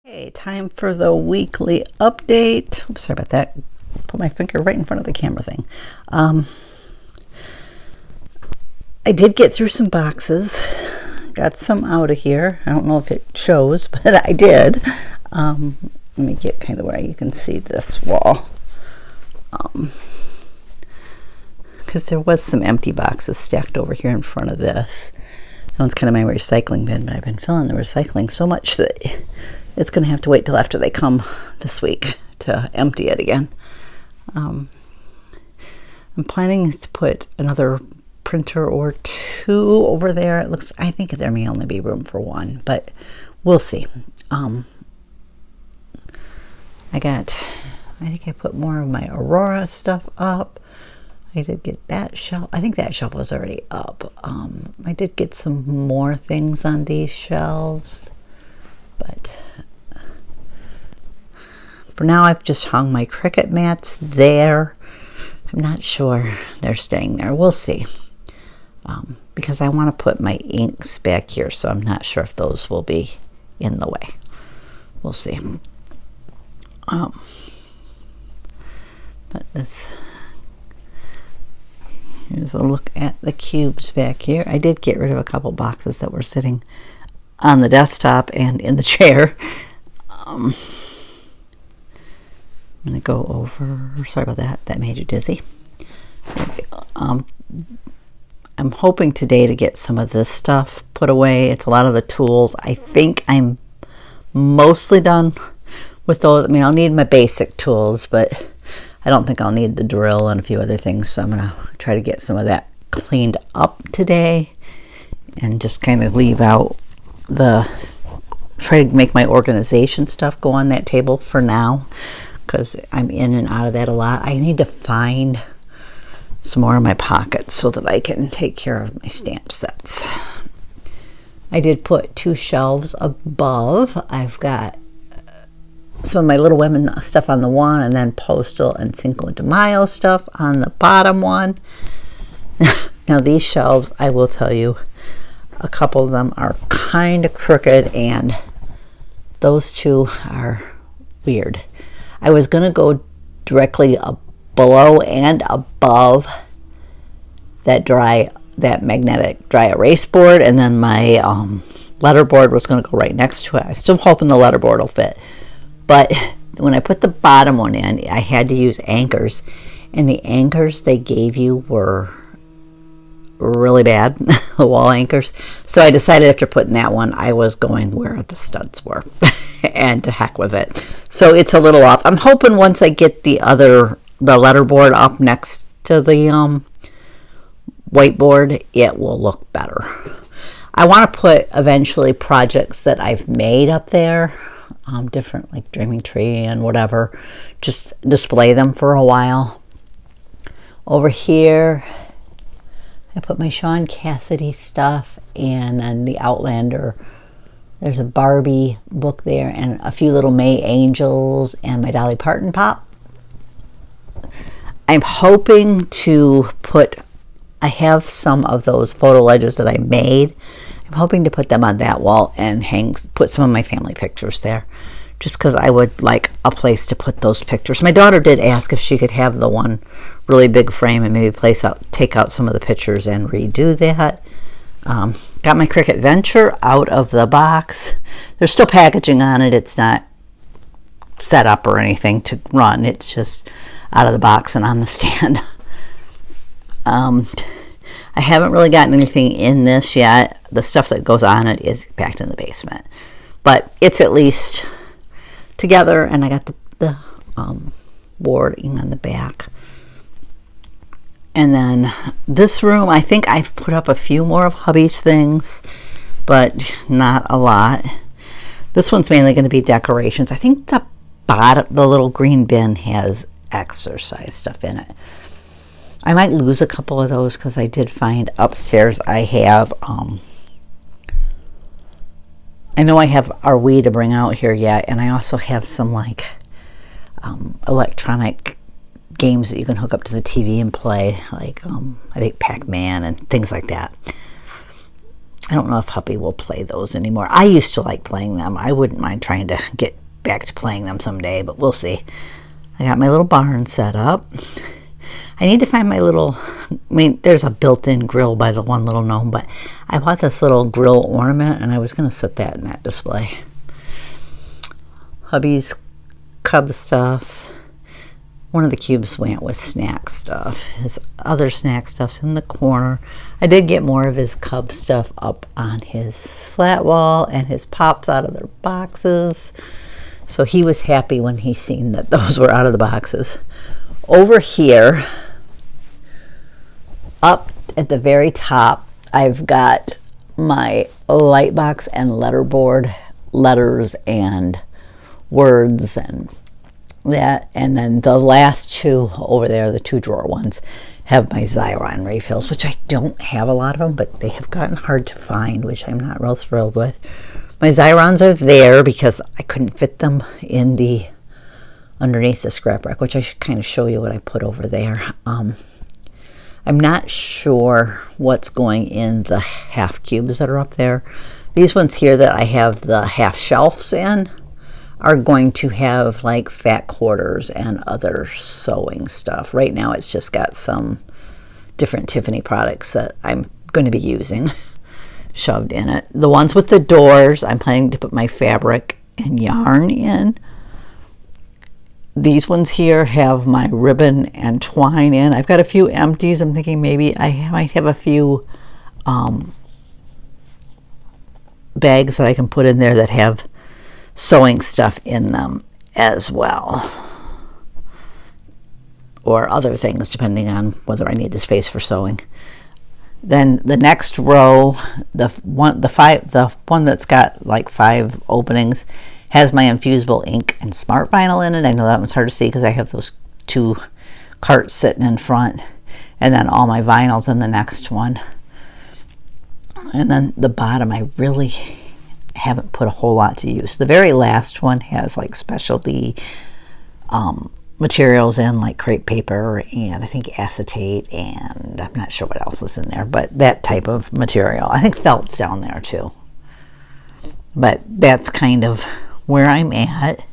Hey, time for the weekly update. Oops, sorry about that. Put my finger right in front of the camera thing. I did get through some boxes. Got some out of here. I don't know if it shows, but I did. Let me get kind of where you can see this wall. Because there was some empty boxes stacked over here in front of this. That one's kind of my recycling bin, but I've been filling the recycling so much that it's going to have to wait till after they come this week to empty it again. I'm planning to put another printer or two over there. It looks, I think there may only be room for one, but we'll see. I think I put more of my Aurora stuff up. I did get that shelf. I think that shelf was already up. I did get some more things on these shelves, but for now I've just hung my Cricut mats there. I'm not sure they're staying there. We'll see. Because I want to put my inks back here, so I'm not sure if those will be in the way. We'll see. But here's a look at the cubes back here. I did get rid of a couple boxes that were sitting on the desktop and in the chair. I'm going to go over, sorry about that, that made you dizzy. I'm hoping today to get some of this stuff put away. It's a lot of the tools. I think I'm mostly done with those. I mean, I'll need my basic tools, but I don't think I'll need the drill and a few other things. So I'm going to try to get some of that cleaned up today and just kind of leave out try to make my organization stuff go on that table for now, because I'm in and out of that a lot. I need to find some more in my pockets so that I can take care of my stamp sets. I did put two shelves above. I've got some of my Little Women stuff on the one, and then Postal and Cinco de Mayo stuff on the bottom one. Now these shelves, I will tell you, a couple of them are kind of crooked, and those two are weird. I was going to go directly below and above that magnetic dry erase board, and then my letter board was going to go right next to it. I'm still hoping the letter board will fit. But when I put the bottom one in, I had to use anchors, and the anchors they gave you were really bad, the wall anchors. So I decided after putting that one, I was going where the studs were, and to heck with it. So it's a little off. I'm hoping once I get the letter board up next to the whiteboard, it will look better. I want to put eventually projects that I've made up there. Different, like Dreaming Tree and whatever, just display them for a while. Over here I put my Sean Cassidy stuff, and then the Outlander. There's a Barbie book there, and a few little May Angels, and my Dolly Parton pop. I'm hoping to I have some of those photo ledges that I made. I'm hoping to put them on that wall and put some of my family pictures there, just because I would like a place to put those pictures. My daughter did ask if she could have the one really big frame and maybe take out some of the pictures and redo that. Got my Cricut Venture out of the box. There's still packaging on it. It's not set up or anything to run. It's just out of the box and on the stand. I haven't really gotten anything in this yet. The stuff that goes on it is packed in the basement, but it's at least together, and I got the boarding on the back. And then this room, I think I've put up a few more of hubby's things, but not a lot. This one's mainly going to be decorations. I think the little green bin has exercise stuff in it. I might lose a couple of those because I did find upstairs I have, I know I have our Wii to bring out here yet, and I also have some like electronic games that you can hook up to the TV and play, like I think Pac-Man and things like that. I don't know if Huppy will play those anymore. I used to like playing them. I wouldn't mind trying to get back to playing them someday, but we'll see. I got my little barn set up. I need to find my little, I mean, there's a built-in grill by the one little gnome, but I bought this little grill ornament, and I was going to set that in that display. Hubby's cub stuff. One of the cubes went with snack stuff. His other snack stuff's in the corner. I did get more of his cub stuff up on his slat wall, and his pops out of their boxes. So he was happy when he seen that those were out of the boxes. Over here, up at the very top, I've got my light box and letterboard, letters and words and that, and then the last two over there, the 2-drawer ones, have my Xyron refills, which I don't have a lot of them, but they have gotten hard to find, which I'm not real thrilled with. My Xyrons are there because I couldn't fit them in the underneath the scrap rack, which I should kind of show you what I put over there. I'm not sure what's going in the half cubes that are up there. These ones here that I have the half shelves in are going to have like fat quarters and other sewing stuff. Right now it's just got some different Tiffany products that I'm going to be using shoved in it. The ones with the doors, I'm planning to put my fabric and yarn in. These ones here have my ribbon and twine in. I've got a few empties. I'm thinking maybe I might have a few bags that I can put in there that have sewing stuff in them as well, or other things depending on whether I need the space for sewing. Then the next row, the one that's got like 5 openings, has my infusible ink and smart vinyl in it. I know that one's hard to see because I have those 2 carts sitting in front, and then all my vinyls in the next one. And then the bottom, I really haven't put a whole lot to use. The very last one has like specialty materials in, like crepe paper and I think acetate, and I'm not sure what else is in there, but that type of material. I think felt's down there too. But that's kind of where I'm at.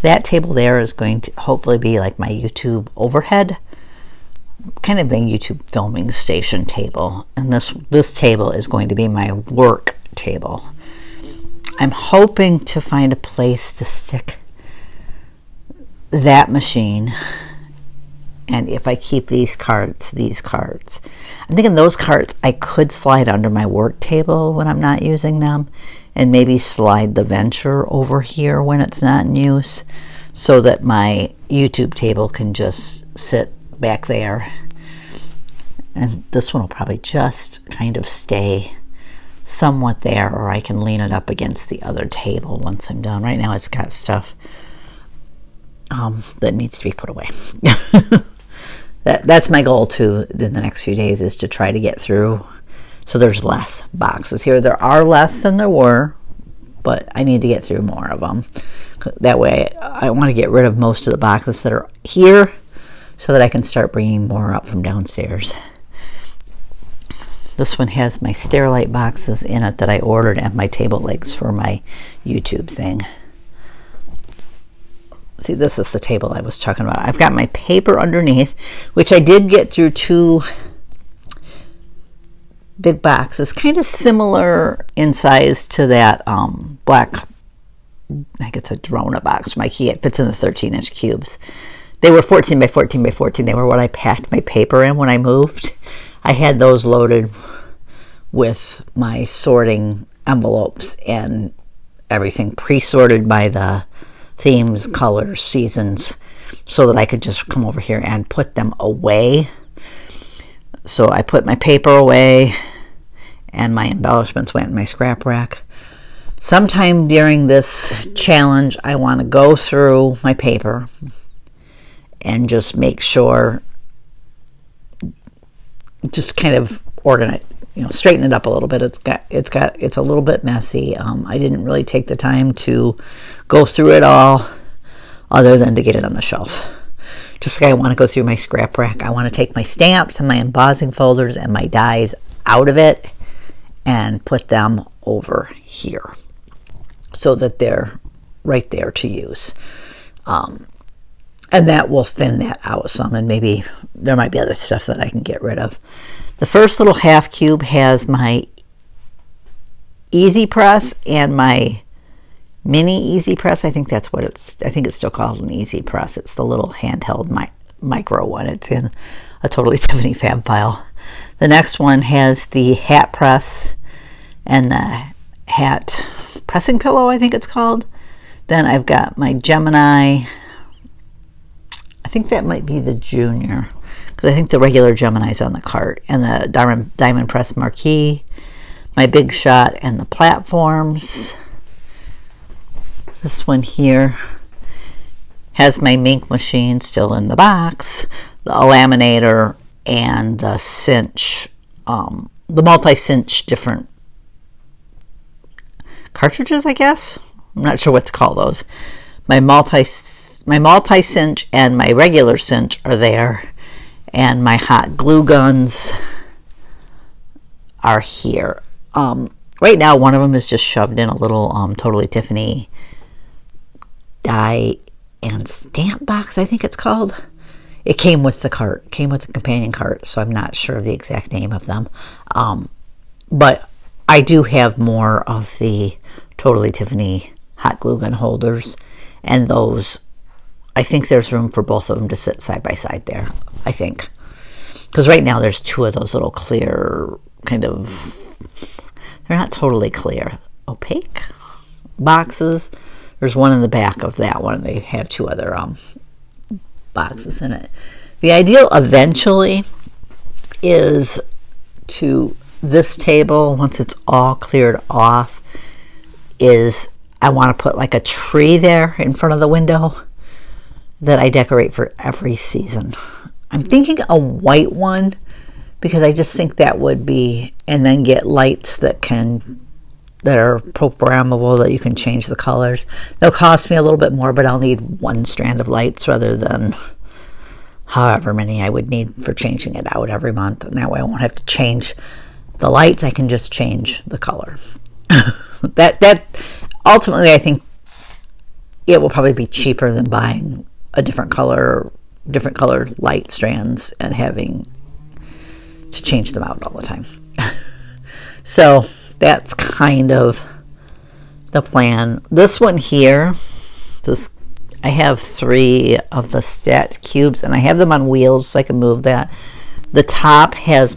That table there is going to hopefully be like my YouTube overhead, kind of a YouTube filming station table, and this table is going to be my work table. I'm hoping to find a place to stick that machine, and if I keep these carts, I'm thinking those carts I could slide under my work table when I'm not using them, and maybe slide the Venture over here when it's not in use, so that my YouTube table can just sit back there. And this one will probably just kind of stay somewhat there, or I can lean it up against the other table once I'm done. Right now it's got stuff that needs to be put away. That's my goal too in the next few days, is to try to get through so there's less boxes here. There are less than there were, but I need to get through more of them. That way I want to get rid of most of the boxes that are here so that I can start bringing more up from downstairs. This one has my Sterilite boxes in it that I ordered, and my table legs for my YouTube thing. See, this is the table I was talking about. I've got my paper underneath, which I did get through 2 big boxes, kind of similar in size to that black, I think it's a Drona box from IKEA. It fits in the 13-inch cubes. They were 14 by 14 by 14. They were what I packed my paper in when I moved. I had those loaded with my sorting envelopes and everything pre-sorted by the themes, colors, seasons, so that I could just come over here and put them away. So I put my paper away, and my embellishments went in my scrap rack. Sometime during this challenge, I want to go through my paper and just make sure, just kind of organize, straighten it up a little bit. It's a little bit messy. I didn't really take the time to go through it all, other than to get it on the shelf. Just like I want to go through my scrap rack, I want to take my stamps and my embossing folders and my dies out of it and put them over here so that they're right there to use. And that will thin that out some, and maybe there might be other stuff that I can get rid of. The first little half cube has my Easy Press and my mini Easy Press. I think that's what I think it's still called an Easy Press. It's the little handheld micro one. It's in a Totally Tiffany fab file. The next one has the hat press and the hat pressing pillow, I think it's called. Then I've got my Gemini. I think that might be the Junior, because I think the regular Gemini's on the cart, and the Diamond Press Marquee, my Big Shot, and the platforms. This one here has my Mink machine still in the box, the laminator, and the cinch, the multi-cinch different cartridges, I guess. I'm not sure what to call those. My multi-cinch and my regular cinch are there, and my hot glue guns are here. Right now, one of them is just shoved in a little Totally Tiffany die and stamp box, I think it's called. It came with the cart, came with the companion cart, so I'm not sure of the exact name of them. But I do have more of the Totally Tiffany hot glue gun holders, and those, I think there's room for both of them to sit side by side there, I think. Because right now there's two of those little clear, kind of, they're not totally clear, opaque boxes. There's one in the back of that one. They have two other boxes in it. The ideal eventually is to this table, once it's all cleared off, is I want to put like a tree there in front of the window that I decorate for every season. I'm thinking a white one, because I just think that would be, and then get lights that are programmable, that you can change the colors. They'll cost me a little bit more, but I'll need one strand of lights rather than however many I would need for changing it out every month. And that way I won't have to change the lights. I can just change the color. that ultimately, I think it will probably be cheaper than buying a different color light strands and having to change them out all the time. So that's kind of the plan. This one here, I have 3 of the stacked cubes, and I have them on wheels so I can move that. The top has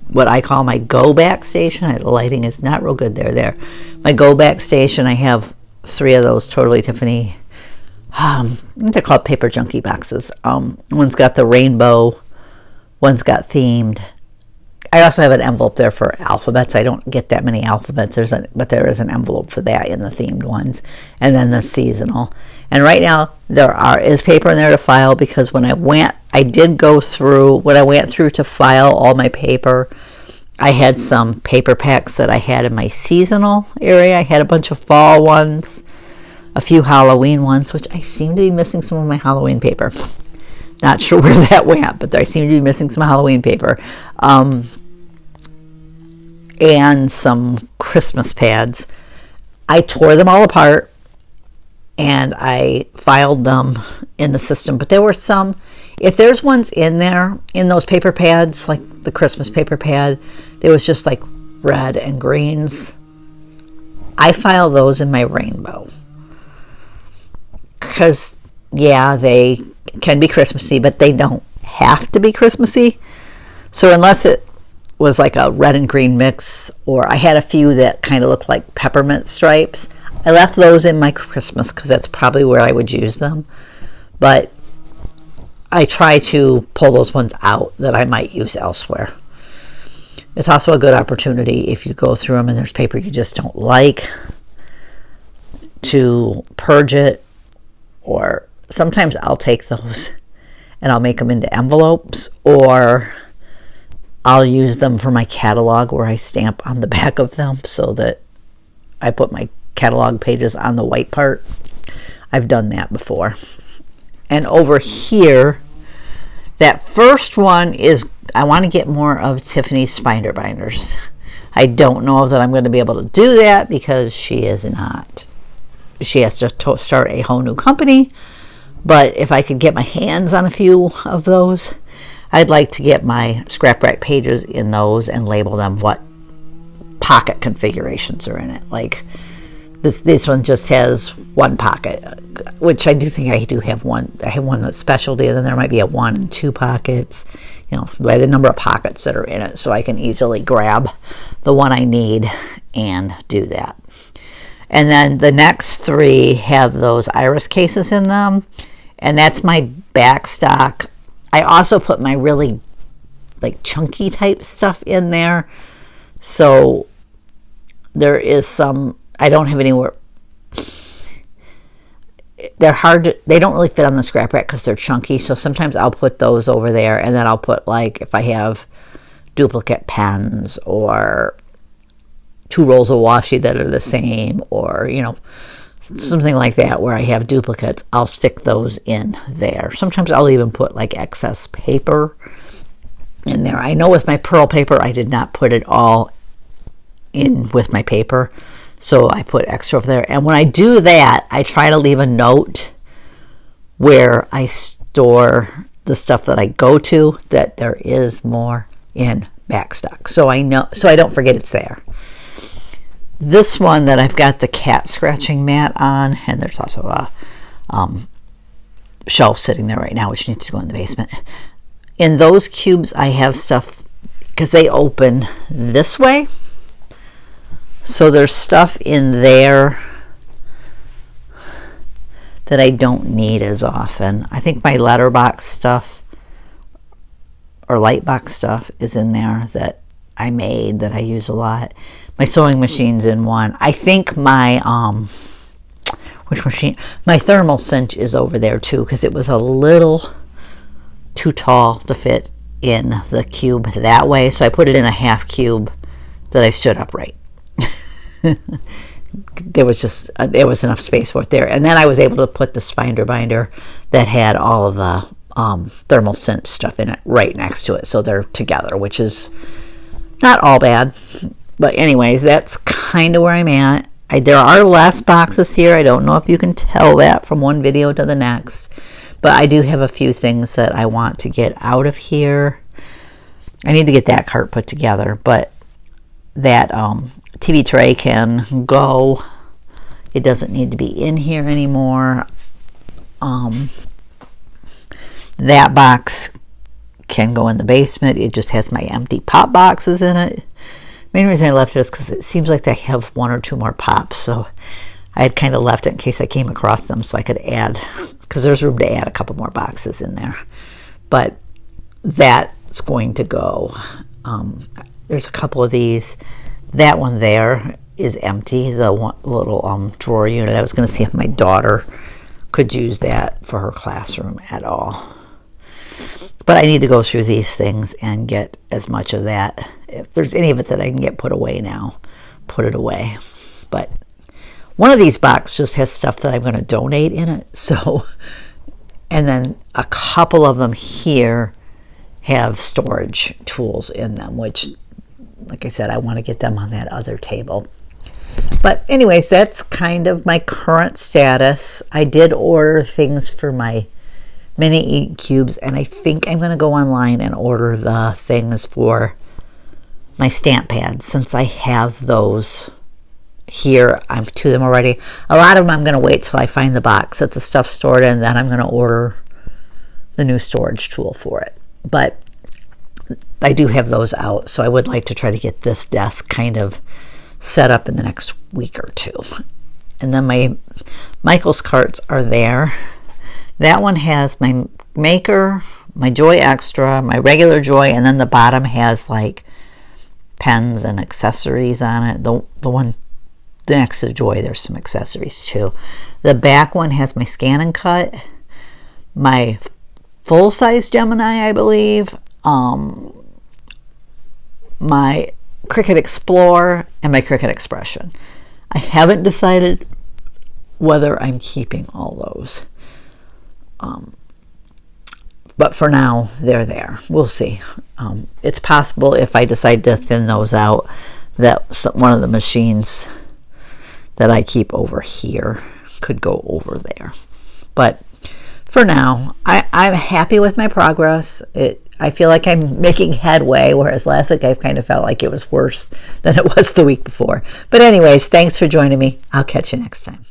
what I call my go back station. The lighting is not real good there. My go back station, I have 3 of those Totally Tiffany, they're called paper junkie boxes. One's got the rainbow, one's got themed. I also have an envelope there for alphabets. I don't get that many alphabets, but there is an envelope for that in the themed ones. And then the seasonal. And right now there is paper in there to file, because when I went through to file all my paper, I had some paper packs that I had in my seasonal area. I had a bunch of fall ones, a few Halloween ones, which I seem to be missing some of my Halloween paper. Not sure where that went, but I seem to be missing some Halloween paper. And some Christmas pads. I tore them all apart and I filed them in the system. But there were some, if there's ones in there, in those paper pads, like the Christmas paper pad, there was just like red and greens. I file those in my rainbow. Because, yeah, they can be Christmassy, but they don't have to be Christmassy. So unless it was like a red and green mix, or I had a few that kind of looked like peppermint stripes, I left those in my Christmas because that's probably where I would use them. But I try to pull those ones out that I might use elsewhere. It's also a good opportunity, if you go through them and there's paper you just don't like, to purge it. Or sometimes I'll take those and I'll make them into envelopes, or I'll use them for my catalog, where I stamp on the back of them so that I put my catalog pages on the white part. I've done that before. And over here, that first one is, I want to get more of Tiffany's Spider binders. I don't know that I'm going to be able to do that because she is not. She has to start a whole new company. But if I could get my hands on a few of those, I'd like to get my scrap rack pages in those and label them what pocket configurations are in it. Like this one just has one pocket, which I do think I do have one. I have one that's specialty, and then there might be a 1 and 2 pockets, by the number of pockets that are in it, so I can easily grab the one I need and do that. And then the next 3 have those iris cases in them, and that's my back stock. I also put my really chunky type stuff in there, so there is some. I don't have anywhere. They're hard they don't really fit on the scrap rack because they're chunky, so sometimes I'll put those over there, and then I'll put, if I have duplicate pens or 2 rolls of washi that are the same, or something like that where I have duplicates, I'll stick those in there. Sometimes I'll even put excess paper in there. I know with my pearl paper I did not put it all in with my paper, so I put extra over there. And when I do that, I try to leave a note where I store the stuff that I go to, that there is more in backstock, so I know, so I don't forget it's there. This one that I've got the cat scratching mat on, and there's also a shelf sitting there right now which needs to go in the basement. In those cubes I have stuff because they open this way, so there's stuff in there that I don't need as often. I think my letterbox stuff or lightbox stuff is in there that I made that I use a lot. My sewing machine's in one. I think my which machine? My thermal cinch is over there too, because it was a little too tall to fit in the cube that way, so I put it in a half cube that I stood upright. There was enough space for it there, and then I was able to put the Spinder binder that had all of the thermal cinch stuff in it right next to it, so they're together, which is not all bad. But anyways, that's kind of where I'm at. There are less boxes here. I don't know if you can tell that from one video to the next, but I do have a few things that I want to get out of here. I need to get that cart put together, but that TV tray can go. It doesn't need to be in here anymore. That box can go in the basement. It just has my empty pop boxes in it. Main reason I left it is because it seems like they have 1 or 2 more pops, so I had kind of left it in case I came across them so I could add, because there's room to add a couple more boxes in there. But that's going to go. There's a couple of these. That one there is empty, the one little drawer unit. I was going to see if my daughter could use that for her classroom at all. But I need to go through these things and get as much of that. If there's any of it that I can get put away now, put it away. But one of these boxes just has stuff that I'm going to donate in it. So, and then a couple of them here have storage tools in them, which, like I said, I want to get them on that other table. But anyways, that's kind of my current status. I did order things for my mini ink cubes, and I think I'm going to go online and order the things for my stamp pads, since I have those here. I'm to them already. A lot of them I'm going to wait till I find the box that the stuff's stored in, and then I'm going to order the new storage tool for it. But I do have those out, so I would like to try to get this desk kind of set up in the next week or 2. And then my Michael's carts are there. That one has my Maker, my Joy Extra, my regular Joy, and then the bottom has pens and accessories on it. The one next to Joy, there's some accessories too. The back one has my Scan and Cut, my full-size Gemini, I believe, my Cricut Explore, and my Cricut Expression. I haven't decided whether I'm keeping all those. But for now, they're there. We'll see. It's possible if I decide to thin those out that one of the machines that I keep over here could go over there. But for now, I'm happy with my progress. I feel like I'm making headway, whereas last week I kind of felt like it was worse than it was the week before. But anyways, thanks for joining me. I'll catch you next time.